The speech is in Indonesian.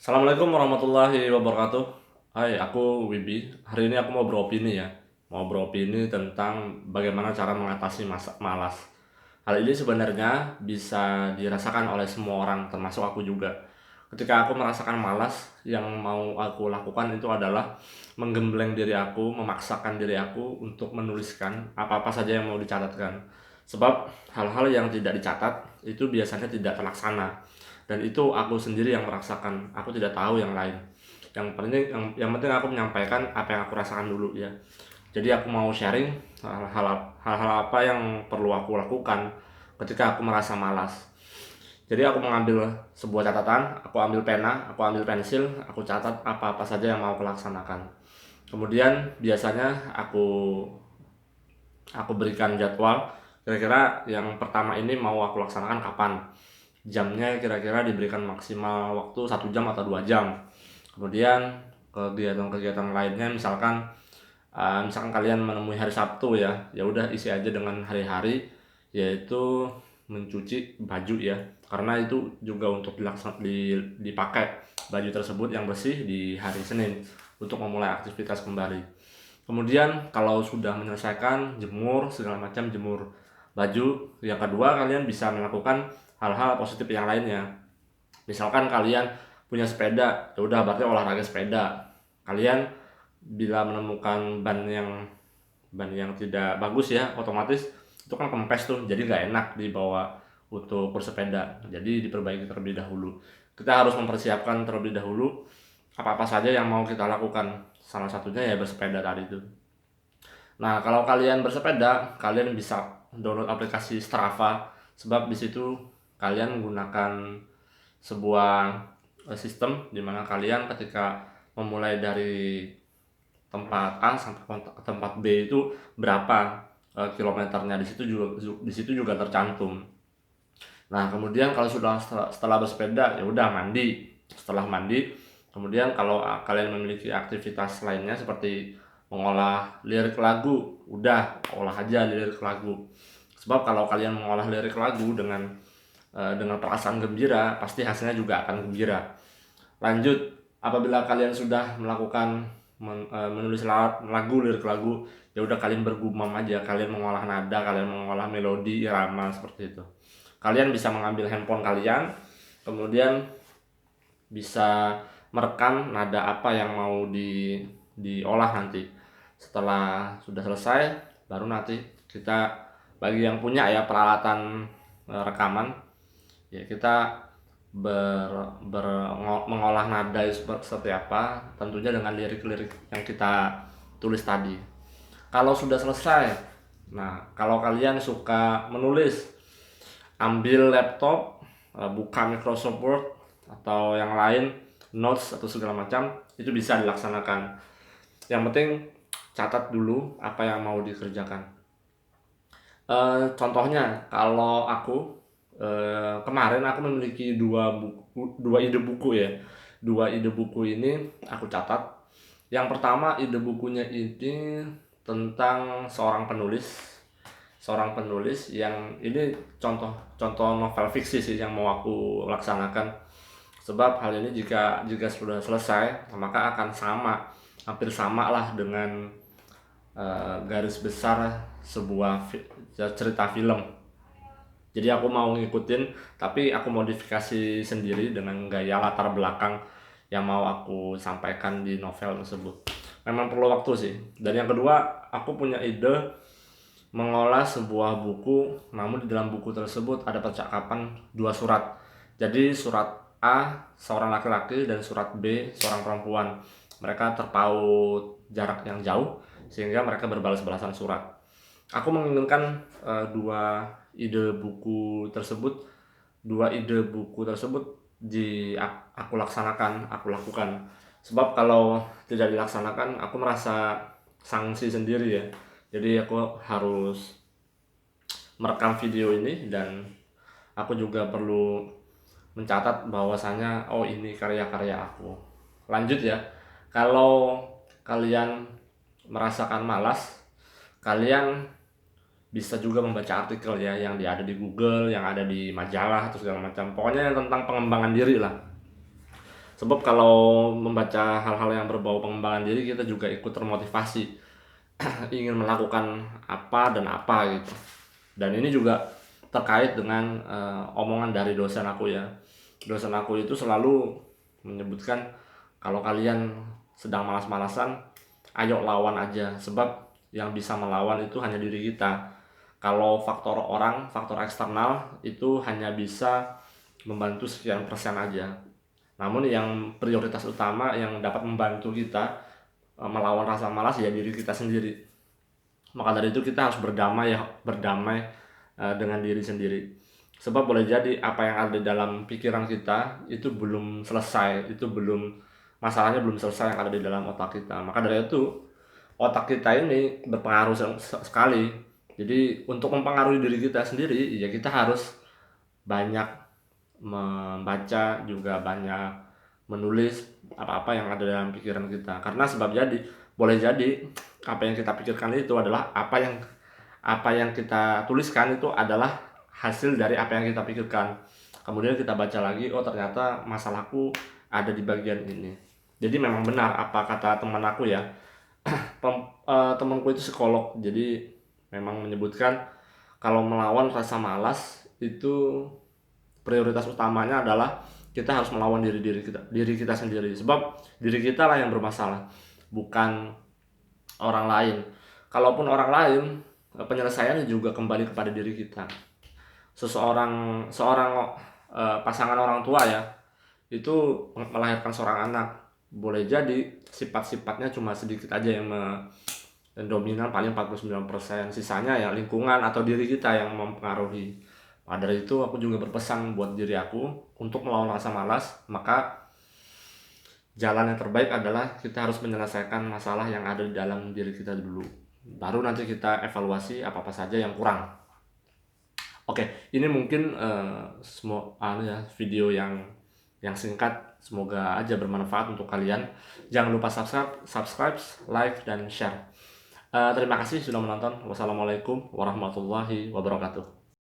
Assalamualaikum warahmatullahi wabarakatuh. Hai, aku Wibi. Hari ini aku mau beropini ya. Mau beropini tentang bagaimana cara mengatasi malas. Hal ini sebenarnya bisa dirasakan oleh semua orang, termasuk aku juga. Ketika aku merasakan malas, yang mau aku lakukan itu adalah menggembleng diri aku, memaksakan diri aku untuk menuliskan apa-apa saja yang mau dicatatkan. Sebab hal-hal yang tidak dicatat itu biasanya tidak terlaksana. Dan itu aku sendiri yang merasakan, aku tidak tahu yang lain. Yang penting aku menyampaikan apa yang aku rasakan dulu ya. Jadi aku mau sharing hal-hal apa yang perlu aku lakukan ketika aku merasa malas. Jadi aku mengambil sebuah catatan, aku ambil pena, aku ambil pensil, aku catat apa-apa saja yang mau aku laksanakan. Kemudian biasanya aku berikan jadwal, kira-kira yang pertama ini mau aku laksanakan kapan. Jamnya kira-kira diberikan maksimal waktu 1 jam atau 2 jam. Kemudian kegiatan-kegiatan lainnya, misalkan kalian menemui hari Sabtu ya, ya udah isi aja dengan hari-hari, yaitu mencuci baju ya, karena itu juga untuk dipakai baju tersebut yang bersih di hari Senin untuk memulai aktivitas kembali. Kemudian kalau sudah menyelesaikan jemur segala macam, jemur baju, yang kedua kalian bisa melakukan hal-hal positif yang lainnya. Misalkan kalian punya sepeda, ya udah berarti olahraga sepeda. Kalian bila menemukan ban yang tidak bagus ya, otomatis itu kan kempes tuh, jadi nggak enak dibawa untuk bersepeda. Jadi diperbaiki terlebih dahulu. Kita harus mempersiapkan terlebih dahulu apa-apa saja yang mau kita lakukan. Salah satunya ya bersepeda tadi itu. Nah, kalau kalian bersepeda, kalian bisa download aplikasi Strava, sebab di situ kalian menggunakan sebuah sistem di mana kalian ketika memulai dari tempat A sampai ke tempat B itu berapa kilometernya. Di situ juga tercantum. Nah, kemudian kalau setelah bersepeda ya udah mandi. Setelah mandi, kemudian kalau kalian memiliki aktivitas lainnya seperti mengolah lirik lagu, udah olah aja lirik lagu. Sebab kalau kalian mengolah lirik lagu dengan perasaan gembira, pasti hasilnya juga akan gembira. Lanjut, apabila kalian sudah melakukan menulis lagu, lirik lagu, ya udah kalian bergumam aja, kalian mengolah nada, kalian mengolah melodi, irama seperti itu. Kalian bisa mengambil handphone kalian, kemudian bisa merekam nada apa yang mau diolah nanti. Setelah sudah selesai, baru nanti kita, bagi yang punya ya peralatan rekaman, ya kita mengolah nada seperti apa, tentunya dengan lirik-lirik yang kita tulis tadi. Kalau sudah selesai, nah kalau kalian suka menulis, ambil laptop, buka Microsoft Word atau yang lain, notes atau segala macam, itu bisa dilaksanakan. Yang penting catat dulu apa yang mau dikerjakan. Contohnya kalau aku, kemarin aku memiliki dua ide buku ya. Dua ide buku ini aku catat. Yang pertama, ide bukunya ini tentang seorang penulis yang ini contoh novel fiksi sih yang mau aku laksanakan. Sebab hal ini jika sudah selesai, maka akan hampir sama lah dengan garis besar sebuah cerita film. Jadi aku mau ngikutin, tapi aku modifikasi sendiri dengan gaya latar belakang yang mau aku sampaikan di novel tersebut. Memang perlu waktu sih. Dan yang kedua, aku punya ide mengolah sebuah buku, namun di dalam buku tersebut ada percakapan dua surat. Jadi surat A seorang laki-laki dan surat B seorang perempuan. Mereka terpaut jarak yang jauh sehingga mereka berbalas-balasan surat. Aku menginginkan dua ide buku tersebut, aku laksanakan, aku lakukan. Sebab kalau tidak dilaksanakan, aku merasa sanksi sendiri ya. Jadi aku harus merekam video ini, dan aku juga perlu mencatat bahwasanya oh ini karya-karya aku. Lanjut ya. Kalau kalian merasakan malas, kalian bisa juga membaca artikel ya yang ada di Google, yang ada di majalah atau segala macam. Pokoknya yang tentang pengembangan diri lah. Sebab kalau membaca hal-hal yang berbau pengembangan diri, kita juga ikut termotivasi ingin melakukan apa dan apa gitu. Dan ini juga terkait dengan omongan dari dosen aku ya. Dosen aku itu selalu menyebutkan kalau kalian sedang malas-malasan, ayo lawan aja. Sebab yang bisa melawan itu hanya diri kita. Kalau faktor orang, faktor eksternal itu hanya bisa membantu sekian persen aja. Namun yang prioritas utama yang dapat membantu kita melawan rasa malas ya diri kita sendiri. Maka dari itu kita harus berdamai dengan diri sendiri. Sebab boleh jadi apa yang ada di dalam pikiran kita itu belum selesai, masalahnya belum selesai yang ada di dalam otak kita. Maka dari itu otak kita ini berpengaruh sekali. Jadi untuk mempengaruhi diri kita sendiri, ya kita harus banyak membaca, juga banyak menulis apa-apa yang ada dalam pikiran kita. Karena boleh jadi apa yang kita pikirkan itu adalah apa yang kita tuliskan itu adalah hasil dari apa yang kita pikirkan. Kemudian kita baca lagi, oh ternyata masalahku ada di bagian ini. Jadi memang benar apa kata teman aku ya. Temanku itu psikolog, jadi memang menyebutkan kalau melawan rasa malas itu prioritas utamanya adalah kita harus melawan diri kita sendiri. Sebab diri kita lah yang bermasalah, bukan orang lain. Kalaupun orang lain, penyelesaiannya juga kembali kepada diri kita. Seorang pasangan orang tua ya, itu melahirkan seorang anak, boleh jadi sifat-sifatnya cuma sedikit aja yang dominan, paling 49%, sisanya ya lingkungan atau diri kita yang mempengaruhi. Pada dari itu aku juga berpesan buat diri aku untuk melawan rasa malas. Maka jalan yang terbaik adalah kita harus menyelesaikan masalah yang ada di dalam diri kita dulu, baru nanti kita evaluasi apa-apa saja yang kurang. Oke, ini mungkin semua video yang singkat, semoga aja bermanfaat untuk kalian. Jangan lupa subscribe, like, dan share. Terima kasih sudah menonton. Wassalamualaikum warahmatullahi wabarakatuh.